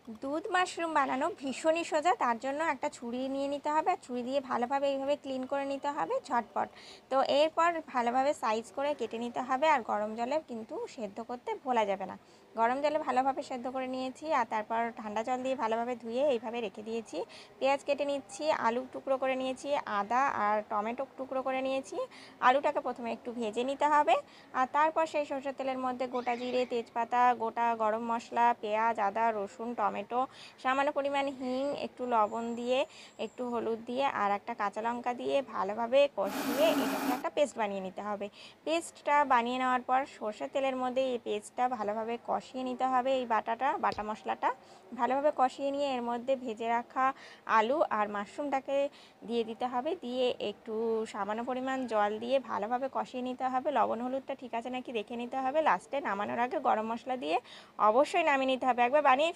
দুধ মাশরুম বানানো ভীষণই সোজা। তার জন্য একটা ছুরি নিয়ে নিতে হবে, আর ছুরি দিয়ে ভালোভাবে এইভাবে ক্লিন করে নিতে হবে ঝটপট। তো এরপর ভালোভাবে সাইজ করে কেটে নিতে হবে, আর গরম জলে কিন্তু সেদ্ধ করতে ভোলা যাবে না। গরম জলে ভালোভাবে সেদ্ধ করে নিয়েছি, আর তারপর ঠান্ডা জল দিয়ে ভালোভাবে ধুয়ে এইভাবে রেখে দিয়েছি। পেঁয়াজ কেটে নিচ্ছি, আলু টুকরো করে নিয়েছি, আদা আর টমেটো টুকরো করে নিয়েছি। আলুটাকে প্রথমে একটু ভেজে নিতে হবে, আর তারপর সেই সরষের তেলের মধ্যে গোটা জিরে, তেজপাতা, গোটা গরম মশলা, পেঁয়াজ, আদা, রসুন, টমেটো, সামান্য পরিমাণ হিং, একটু লবণ দিয়ে, একটু হলুদ দিয়ে আর একটা কাঁচা লঙ্কা দিয়ে ভালোভাবে কষিয়ে এটাকে একটা পেস্ট বানিয়ে নিতে হবে। পেস্টটা বানিয়ে নেওয়ার পর সরষের তেলের মধ্যে এই পেস্টটা ভালোভাবে কষিয়ে নিতে হবে। এই বাটা মশলাটা ভালোভাবে কষিয়ে নিয়ে এর মধ্যে ভেজে রাখা আলু আর মাশরুমটাকে দিয়ে দিতে হবে, দিয়ে একটু সামান্য পরিমাণ জল দিয়ে ভালোভাবে কষিয়ে নিতে হবে। লবণ হলুদটা ঠিক আছে নাকি দেখে নিতে হবে। লাস্টে নামানোর আগে গরম মশলা দিয়ে অবশ্যই নামিয়ে নিতে হবে। একবার বানিয়ে